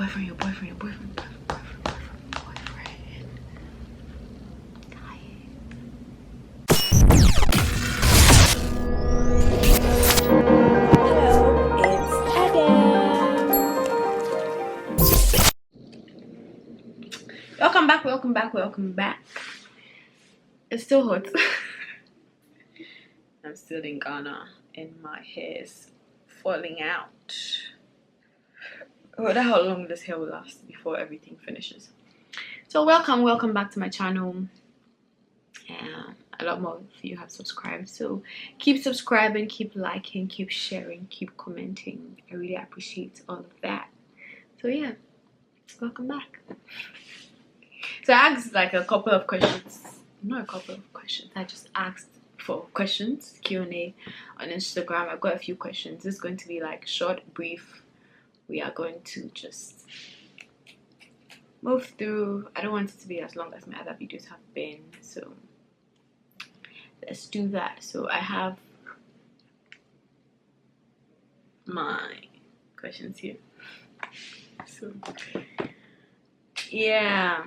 boyfriend. Hello, it's Edem. Welcome back. It's still hot. I'm still in Ghana and my hair is falling out. I wonder how long this hair will last before everything finishes. So welcome back to my channel. A lot more of you have subscribed, so keep subscribing, keep liking, keep sharing, keep commenting. I really appreciate all of that. So yeah, welcome back. So I asked like a couple of questions, not a couple of questions, I just asked for questions, Q&A on Instagram. I've got a few questions. This is going to be like short, brief. We are going to just move through. I don't want it to be as long as my other videos have been, so let's do that. So I have my questions here. So yeah.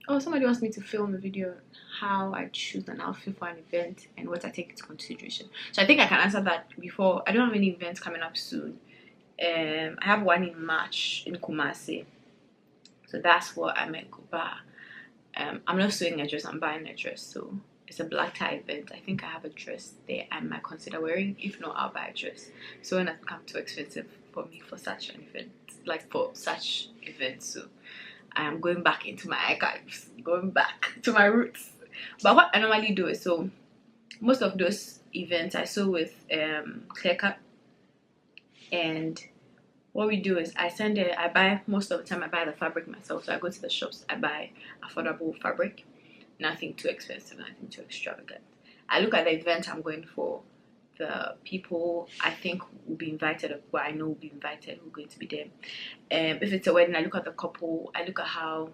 Oh, somebody wants me to film a video how I choose an outfit for an event and what I take into consideration. So I think I can answer that before. I don't have any events coming up soon. I have one in March in Kumasi, so that's what I might go buy. I'm not sewing a dress, I'm buying a dress. So it's a black tie event. I think I have a dress there I might consider wearing. If not, I'll buy a dress. So it doesn't come too expensive for me for such an event, like for such events. So I am going back into my archives, going back to my roots. But what I normally do is, so most of those events I sew with clear cut, and what we do is I buy, most of the time I buy the fabric myself. So I go to the shops, I buy affordable fabric, nothing too expensive, nothing too extravagant. I look at the event I'm going for, the people I think will be invited, or I know will be invited, who are going to be there. If it's a wedding, I look at the couple, I look at how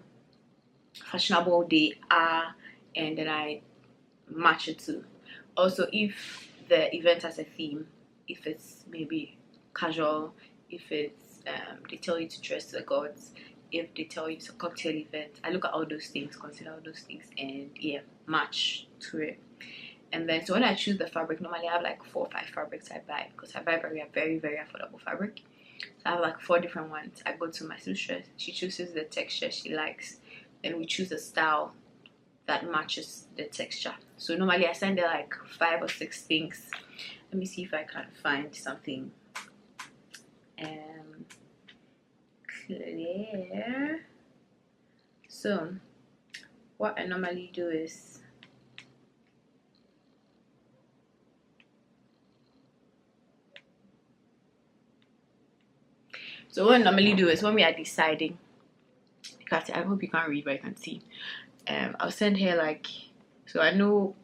fashionable they are, and then I match it to. Also, if the event has a theme, if it's maybe casual, if it's they tell you to dress to the gods, if they tell you it's a cocktail event, I look at all those things, consider all those things, and yeah, match to it. And then so when I choose the fabric, normally I have like 4 or 5 fabrics I buy, because I buy very affordable fabric. So I have like 4 different ones. I go to my seamstress, she chooses the texture she likes, then we choose a style that matches the texture. So normally I send her like 5 or 6 things. Let me see if I can find something clear. So what I normally do is, when we are deciding, because I hope you can't read but you can see, I'll send her like, so I know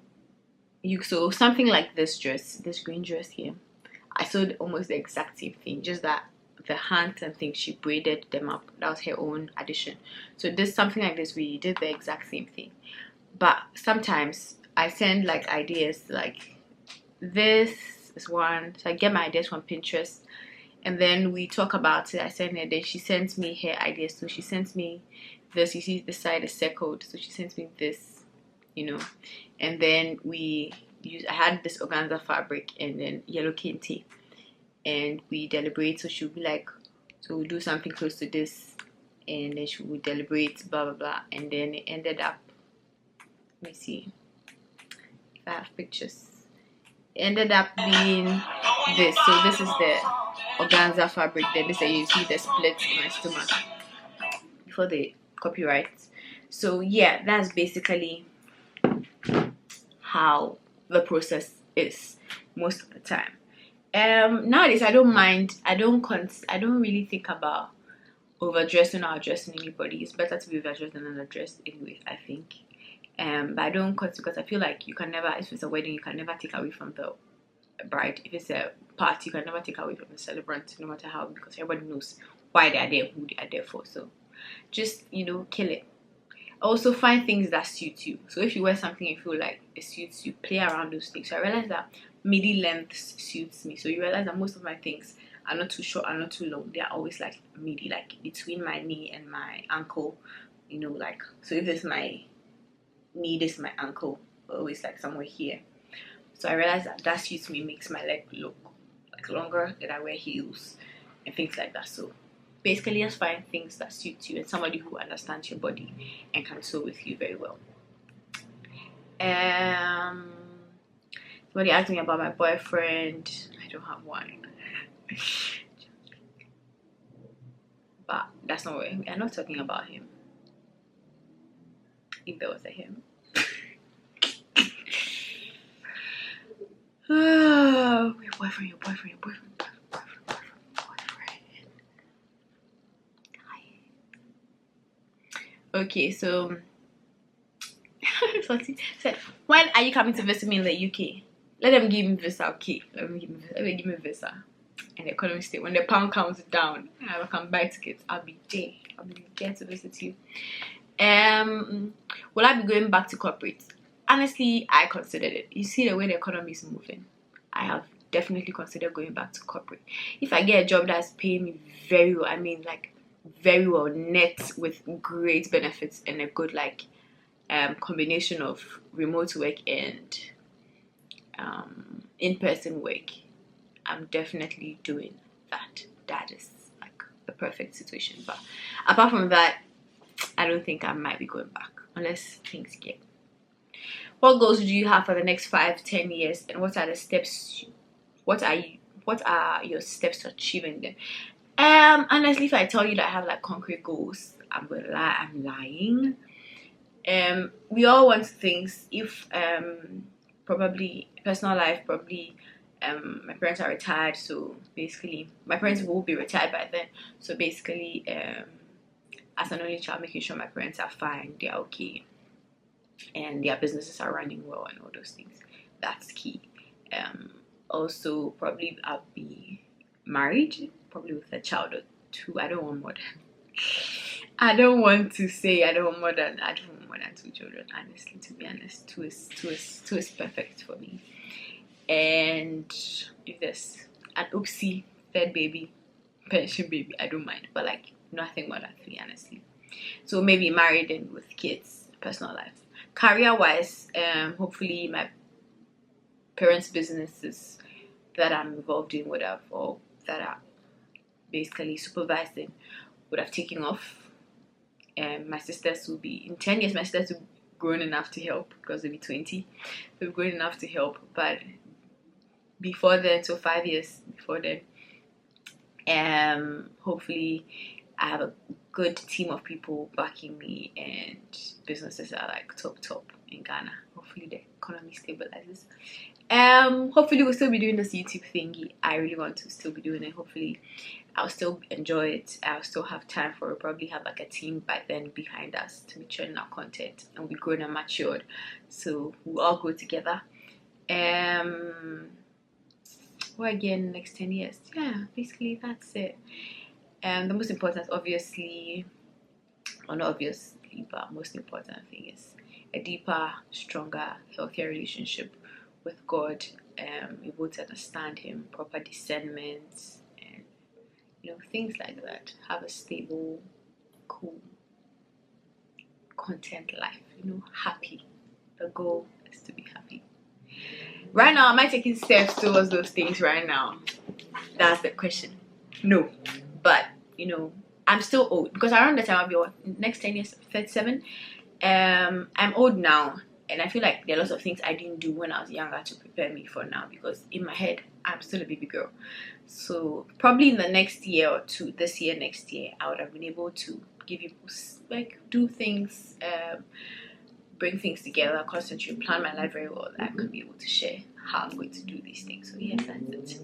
you, so something like this dress, this green dress here, I sewed almost the exact same thing, just that the hands and things she braided them up. That was her own addition. So this, something like this, we did the exact same thing. But sometimes I send like ideas, like this is one, so I get my ideas from Pinterest, and then we talk about it. I send her, then she sends me her ideas. So she sends me this, you see this side is circled, so she sends me this, you know, and then we use, I had this organza fabric and then yellow kente, and we deliberate. So she'll be like, so we'll do something close to this, and then she will deliberate, blah blah blah, and then it ended up, let me see if I have pictures, it ended up being this. So this is the organza fabric, then this, you see the split in my stomach before the copyright. So yeah, that's basically how the process is most of the time. Nowadays I don't mind, I don't really think about overdressing or dressing anybody. It's better to be overdressed than underdressed anyway, I think. But I don't, because I feel like you can never, if it's a wedding, you can never take away from the bride. If it's a party, you can never take away from the celebrant, no matter how, because everybody knows why they are there, who they are there for. So just, you know, kill it. Also find things that suit you. So if you wear something you feel like it suits you, play around those things. So I realized that midi lengths suits me. So you realize that most of my things are not too short, are not too long. They are always like midi, like between my knee and my ankle. You know, like, so if it's my knee, this is my ankle, always like somewhere here. So I realized that suits me, makes my leg look like longer, that I wear heels and things like that. So basically just find things that suit you and somebody who understands your body and can sew with you very well. Somebody asked me about my boyfriend. I don't have one. But that's not what I'm not talking about him. If there was a him. Your boyfriend. Okay, so said, when are you coming to visit me in the UK? Let them give me visa, okay? Let me give me visa. And the economy state. When the pound comes down, I can buy tickets. I'll be there to visit you. Will I be going back to corporate? Honestly, I considered it. You see the way the economy is moving. I have definitely considered going back to corporate. If I get a job that's paying me very well, I mean like very well, net with great benefits and a good like combination of remote work and in-person work, I'm definitely doing that. That is like the perfect situation. But apart from that, I don't think I might be going back unless things get. What goals do you have for the next 5-10 years, and what are the steps? What are your steps to achieving them? Honestly, if I tell you that I have like concrete goals, I'm lying. We all want things. If probably personal life, probably my parents are retired, so basically my parents will be retired by then. So basically, as an only child, making sure my parents are fine, they are okay, and their businesses are running well and all those things. That's key. Also, probably I'll be married, probably with a child or two. I don't want more than. I don't want more than 2 children. Honestly, to be honest, two is perfect for me. And if there's an oopsie third baby, pension baby, I don't mind. But like nothing more than 3, honestly. So maybe married and with kids, personal life. Career-wise, hopefully my parents' businesses that I'm involved in would have, or that are basically supervising, would have taken off. And my sisters will be, in 10 years, my sisters will be grown enough to help because they'll be 20. They'll be grown enough to help. But before then, so 5 years before then, hopefully I have a good team of people backing me and businesses are like top in Ghana. Hopefully the economy stabilizes. Hopefully we'll still be doing this YouTube thingy. I really want to still be doing it. Hopefully I'll still enjoy it. I'll still have time for it. Probably have like a team by then behind us to be churning our content, and we'll be grown and matured, so we'll all go together. What again next 10 years? Yeah, basically that's it. The most important, obviously, or not obviously, but most important thing is a deeper, stronger, healthier relationship with God, able to understand Him, proper discernment, and things like that. Have a stable, cool, content life. Happy. The goal is to be happy. Right now, am I taking steps towards those things right now? That's the question. No, but I'm still old, because around the time I'll be next 10 years, 37. I'm old now, and I feel like there are lots of things I didn't do when I was younger to prepare me for now, because in my head I'm still a baby girl. So probably in the next year or two, this year, next year, I would have been able to give you like do things, bring things together, concentrate, plan my life very well, that I could be able to share how I'm going to do these things. So yes, that's it.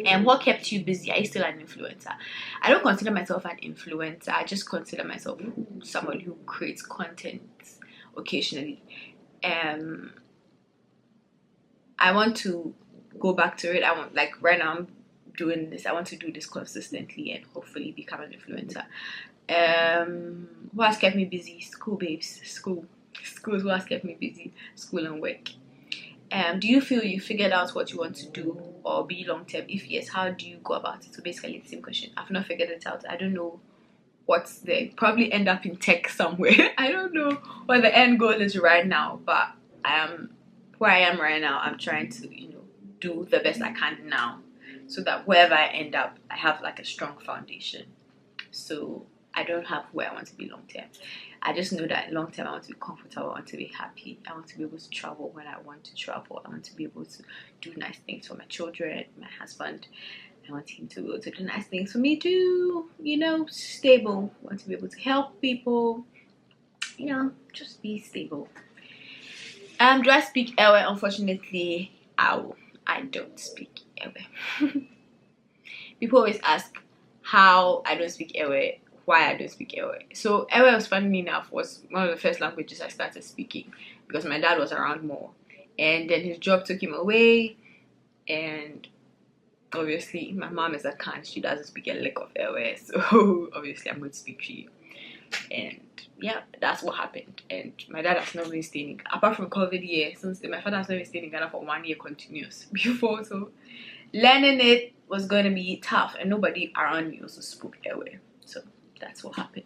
And what kept you busy? Are you still an influencer? I don't consider myself an influencer. I just consider myself someone who creates content occasionally. I want to go back to it. I want, like right now I'm doing this. I want to do this consistently and hopefully become an influencer. What has kept me busy? School, babes. School is what has kept me busy. School and work. Do you feel you figured out what you want to do or be long term? If yes, how do you go about it? So basically the same question. I've not figured it out. I don't know what's there. Probably end up in tech somewhere. I don't know what the end goal is right now, but where I am right now, I'm trying to, do the best I can now, so that wherever I end up, I have like a strong foundation. So I don't have where I want to be long term. I just know that long term I want to be comfortable, I want to be happy, I want to be able to travel when I want to travel, I want to be able to do nice things for my children, my husband. I want him to be able to do nice things for me too, stable. I want to be able to help people, just be stable. Do I speak Ewe? Unfortunately, I don't speak Ewe. People always ask how I don't speak Ewe, why I don't speak Ewe. So Ewe, was funny enough, was one of the first languages I started speaking because my dad was around more, and then his job took him away, and obviously my mom is a Khan, she doesn't speak a lick of Ewe, so obviously I'm going to speak to you. And yeah, that's what happened. And my dad has not been staying, apart from COVID year, since my father has not been staying in Ghana for 1 year continuous before, so learning it was going to be tough, and nobody around me also spoke Ewe. So that's what happened.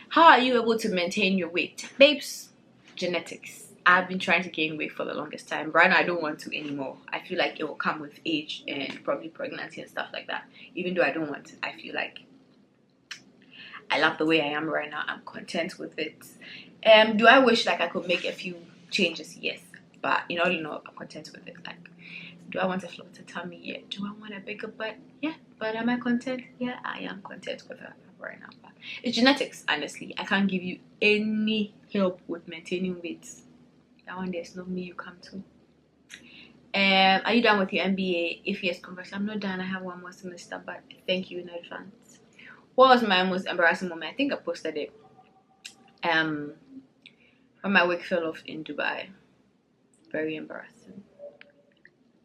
How are you able to maintain your weight? Babes, genetics. I've been trying to gain weight for the longest time. Right now I don't want to anymore. I feel like it will come with age and probably pregnancy and stuff like that. Even though I don't want to, I feel like I love the way I am right now. I'm content with it. Do I wish like I could make a few changes? Yes, but I'm content with it. Like, do I want a flatter tummy? Yeah. Do I want a bigger butt? Yeah. But am I content? Yeah, I am content with it right now. But it's genetics, honestly. I can't give you any help with maintaining weight. That one there's no me you come to. Are you done with your MBA? If yes, congrats. I'm not done. I have one more semester, but thank you in advance. What was my most embarrassing moment? I think I posted it. When my wig fell off in Dubai. Very embarrassing.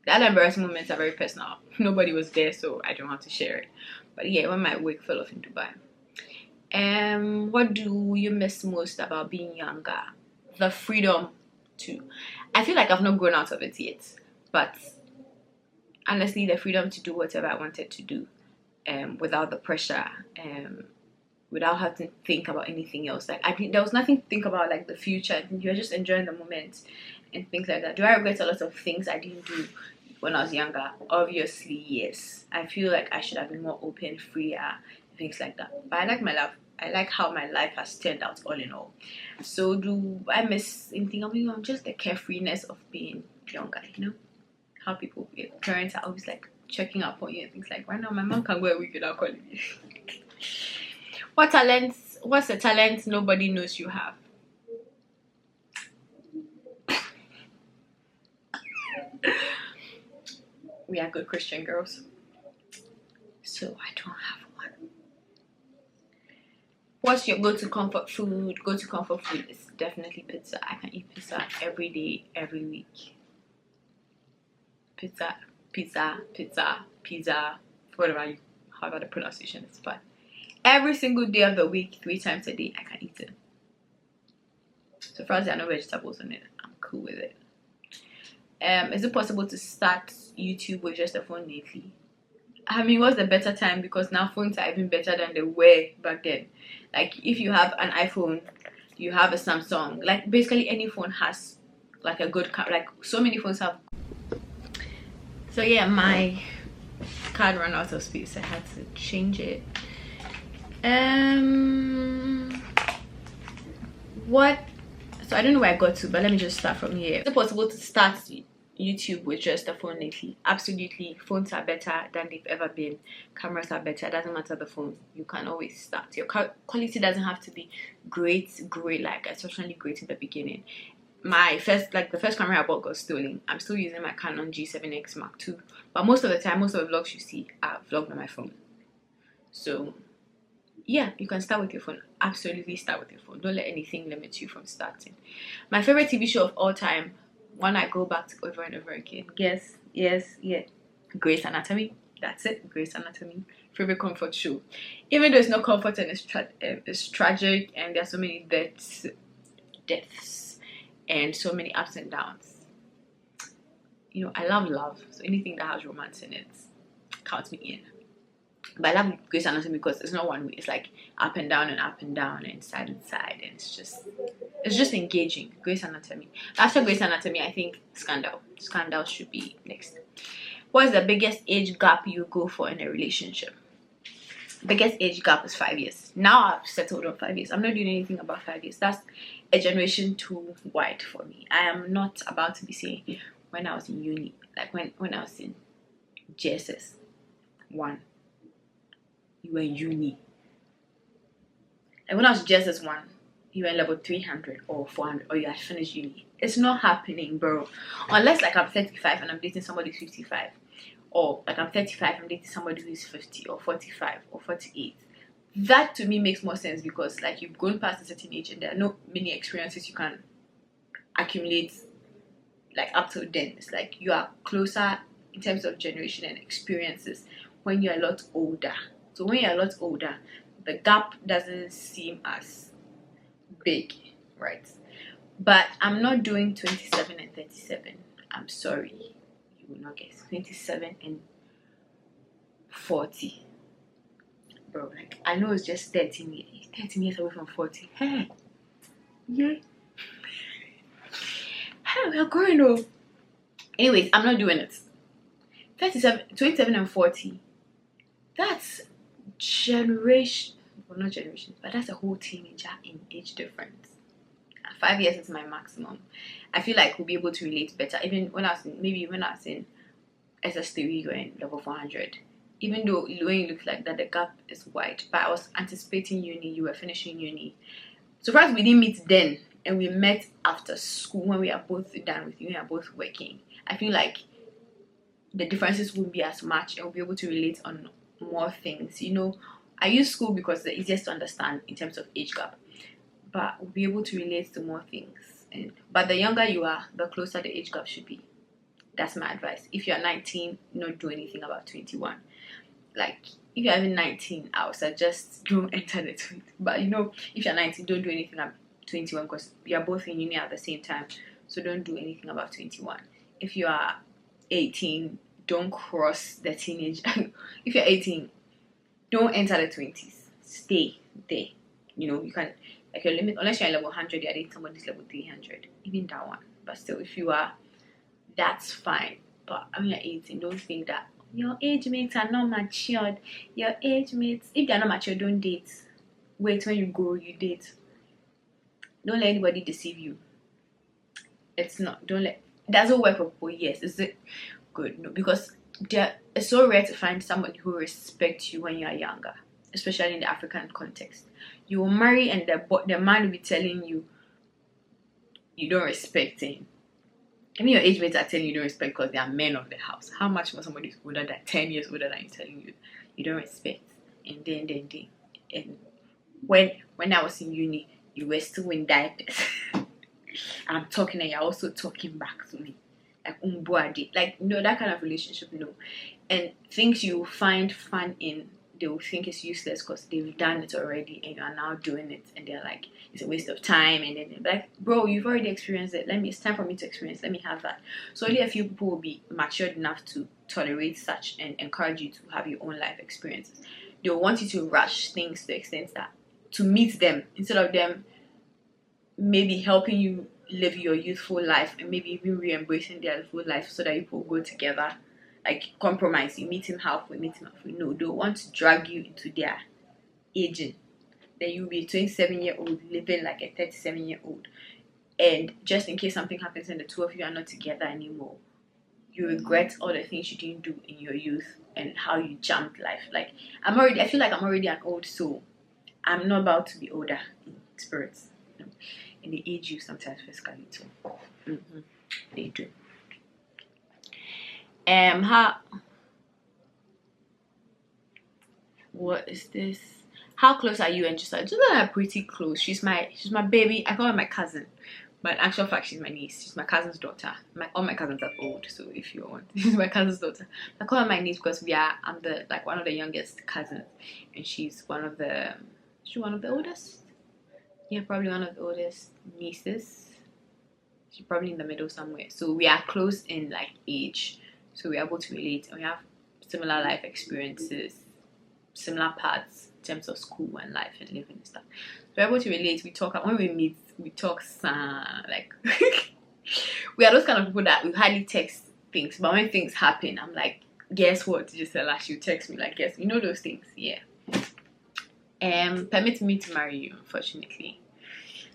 The other embarrassing moments are very personal. Nobody was there, so I don't have to share it. But yeah, when my wig fell off in Dubai. What do you miss most about being younger? The freedom to. I feel like I've not grown out of it yet, but honestly, the freedom to do whatever I wanted to do. Without the pressure, without having to think about anything else. Like there was nothing to think about, like the future. You're just enjoying the moment and things like that. Do I regret a lot of things I didn't do when I was younger? Obviously, yes. I feel like I should have been more open, freer, things like that. But I like my life. I like how my life has turned out all in all. So do I miss anything? Just the carefreeness of being younger, how people, parents are always like checking up on you and things like right now my mom can go a week without calling me. What's a talent nobody knows you have? We are good Christian girls, so I don't have one. What's your go-to comfort food? Go-to comfort food is definitely pizza. I can eat pizza every day, every week. Pizza, however the pronunciation is fine. Every single day of the week, 3 times a day, I can eat it. So far as there are no vegetables in it, I'm cool with it. Is it possible to start YouTube with just a phone lately? What's the better time? Because now phones are even better than they were back then. Like if you have an iPhone, you have a Samsung. Like basically any phone has like a good like so many phones have. So yeah, my card ran out of space. I had to change it. What? So I don't know where I got to, but let me just start from here. Is it possible to start YouTube with just a phone lately? Absolutely. Phones are better than they've ever been. Cameras are better. It doesn't matter the phone. You can always start. Your quality doesn't have to be great, like exceptionally great in the beginning. The first camera I bought got stolen. I'm still using my Canon G7X Mark II, but most of the time, most of the vlogs you see are vlogged on my phone. So yeah, you can start with your phone. Absolutely start with your phone. Don't let anything limit you from starting. My favorite TV show of all time, one I go back to over and over again. Yes, Grey's Anatomy. That's it, Grey's Anatomy. Favorite comfort show. Even though it's not comfort and it's tragic and there's so many deaths and so many ups and downs. I love love, so anything that has romance in it counts me in. But I love Grey's Anatomy because it's not one way. It's like up and down and side and side, and it's just engaging. Grey's Anatomy. After Grey's Anatomy, I think Scandal. Scandal should be next. What is the biggest age gap you go for in a relationship? Biggest age gap is 5 years. Now I've settled on 5 years. I'm not doing anything about 5 years. That's a generation too wide for me. I am not about to be saying when I was in uni, like when I was in JSS 1, you were in uni. And when I was in JSS 1, you were in level 300 or 400, or you had finished uni. It's not happening, bro. Unless like I'm 35 and I'm dating somebody who's 55. Or like I'm 35, I'm dating somebody who's 50 or 45 or 48. That to me makes more sense because like you've gone past a certain age and there are no many experiences you can accumulate like up till then. It's like you are closer in terms of generation and experiences when you're a lot older. So when you're a lot older, the gap doesn't seem as big, right? But I'm not doing 27 and 37. I'm sorry. Will not guess 27 and 40, bro. Like I know it's just 13 years away from 40. Hey, yeah, hey, we're growing up. Anyways, I'm not doing it. 27 and 40. That's generation. Well, not generation, but that's a whole teenager in age difference. 5 years is my maximum. I feel like we'll be able to relate better. Even when I was in SS3, you're in level 400. Even though when you look like that, the gap is wide. But I was anticipating uni. You were finishing uni. So first we didn't meet then, and we met after school when we are both done with uni. We are both working. I feel like the differences won't be as much, and we'll be able to relate on more things. I use school because it's the easiest to understand in terms of age gap. But we'll be able to relate to more things. But the younger you are, the closer the age gap should be. That's my advice. If you're 19, not do anything about 21. Like, if you're even 19, I would suggest don't enter the 20. But if you're 19, don't do anything about 21 because we are both in uni at the same time. So don't do anything about 21. If you are 18, don't cross the teenage. If you're 18, don't enter the 20s. Stay there. You can, like your limit, unless you're in level 100, you're dating somebody's level 300. Even that one. But still, if you are, that's fine. But when you're 18, don't think that your age mates are not matured. Your age mates, if they're not mature, don't date. Wait, when you grow, you date. Don't let anybody deceive you. It doesn't work for people. Yes, is it good? No, because it's so rare to find somebody who respects you when you are younger, especially in the African context. You will marry and the man will be telling you don't respect him. I mean, your age mates are telling you don't respect because they are men of the house. How much more somebody who's older than 10 years older than you telling you don't respect? And then and when I was in uni, you were still in diapers. I'm talking and you're also talking back to me. Like that kind of relationship, And things you find fun in, they will think it's useless because they've done it already and you are now doing it, and they're like, it's a waste of time. And then they're like, bro, you've already experienced it. It's time for me to experience. Let me have that. So only a few people will be matured enough to tolerate such and encourage you to have your own life experiences. They will want you to rush things to the extent that to meet them instead of them maybe helping you live your youthful life and maybe even re-embracing their youthful life so that you will go together. Like compromise, you meet him halfway. No, they want to drag you into their aging. Then you'll be a 27-year-old living like a 37-year-old. And just in case something happens and the two of you are not together anymore, you regret all the things you didn't do in your youth and how you jumped life. Like I feel like I'm already an old soul. I'm not about to be older in spirits. And they age you sometimes physically too. They do. What is this? How close are you and Giselle? Giselle are pretty close. She's my baby. I call her my cousin, but in actual fact she's my niece. She's my cousin's daughter. All my cousins are old, so if you want, she's my cousin's daughter. I call her my niece because I'm one of the youngest cousins, and she's one of the oldest. Yeah, probably one of the oldest nieces. She's probably in the middle somewhere. So we are close in like age, so we're able to relate, and we have similar life experiences, similar paths in terms of school and life and living and stuff. So we're able to relate. We talk, and when we meet, we talk like we are those kind of people that we hardly text things, but when things happen, I'm like, guess what, Gisela? She'll text me like, yes, you know those things. Yeah. Permit me to marry you. Unfortunately,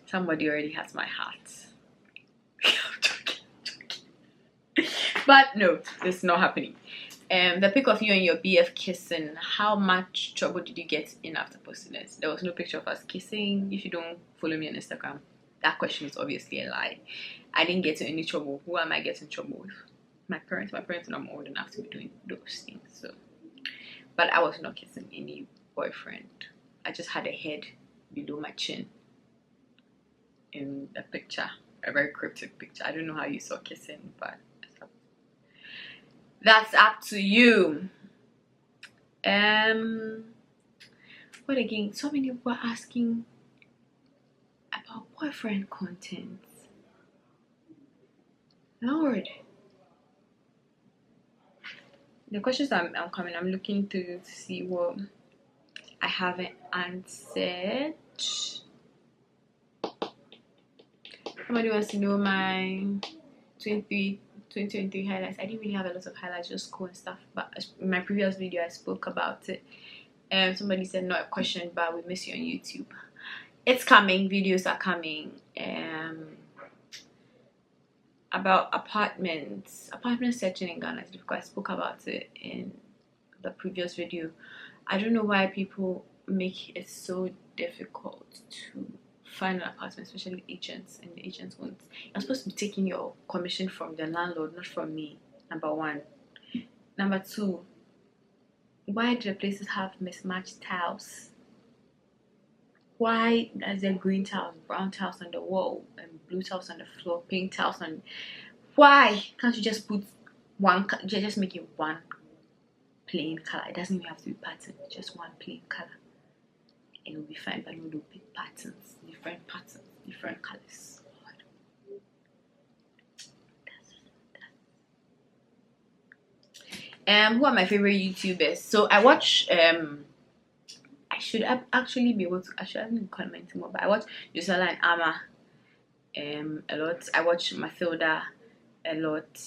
somebody already has my heart. I'm joking. But no, it's not happening. The pic of you and your BF kissing, how much trouble did you get in after posting it? There was no picture of us kissing. If you don't follow me on Instagram, that question is obviously a lie. I didn't get into any trouble. Who am I getting in trouble with? My parents are not old enough to be doing those things. So, but I was not kissing any boyfriend. I just had a head below my chin in the picture, a very cryptic picture. I don't know how you saw kissing, but that's up to you. What again? So many people are asking about boyfriend content. Lord, the questions I'm coming, I'm looking to see what I haven't answered. Somebody wants to know my 2023 highlights. I didn't really have a lot of highlights, just cool and stuff, but in my previous video I spoke about it. Somebody said not a question, but we miss you on YouTube. It's coming, videos are coming. About apartment searching in Ghana is difficult. I spoke about it in the previous video. I don't know why people make it so difficult to find an apartment, especially agents, and the agents won't. You're supposed to be taking your commission from the landlord, not from me. Number one. Number two, why do the places have mismatched tiles? Why is there green tiles, brown tiles on the wall, and blue tiles on the floor, pink tiles on? Why can't you just put one? Just make it one plain color. It doesn't even have to be pattern. Just one plain color, and it'll be fine. But no big patterns, different colors. Who are my favorite YouTubers? So I watch I should actually be able to. I should have been commenting more, but I watch Yusala and Ama a lot. I watch Mathilda a lot.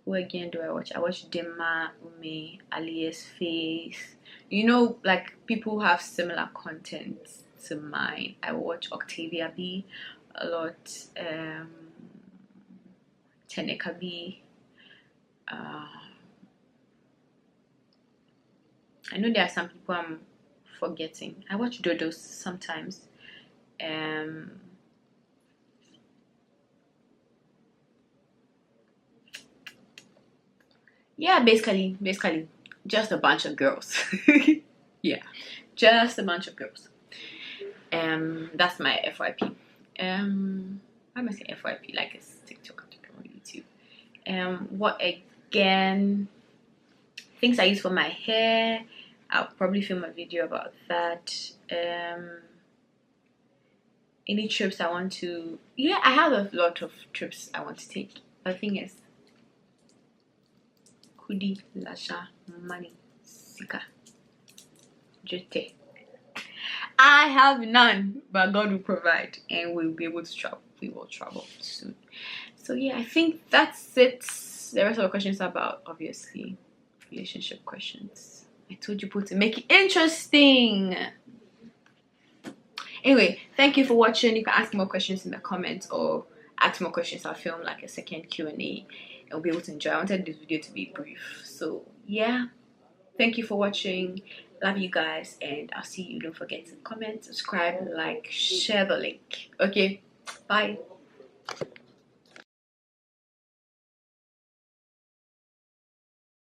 Who again do I watch? I watch Dima, Ume, Alias Face. You know, like people who have similar content to mine. I watch Octavia B a lot. Teneka B. I know there are some people I'm forgetting. I watch Dodos sometimes. Yeah, basically just a bunch of girls. Yeah, just a bunch of girls. That's my FYP. Why am I saying FYP? Like it's TikTok on YouTube. What again? Things I use for my hair. I'll probably film a video about that. Any trips I want to. Yeah, I have a lot of trips I want to take. But the thing is, Kudi, Lasha, money, Sika, Jete. I have none, but God will provide, and we'll be able to travel. We will travel soon. So yeah, I think that's it. The rest of the questions are about, obviously, relationship questions. I told you people to make it interesting. Anyway, thank you for watching. You can ask more questions in the comments, or ask more questions. I'll film like a second Q&A and we'll be able to enjoy. I wanted this video to be brief. So yeah, thank you for watching. Love you guys, and I'll see you. Don't forget to comment, subscribe, like, share the link. Okay, bye.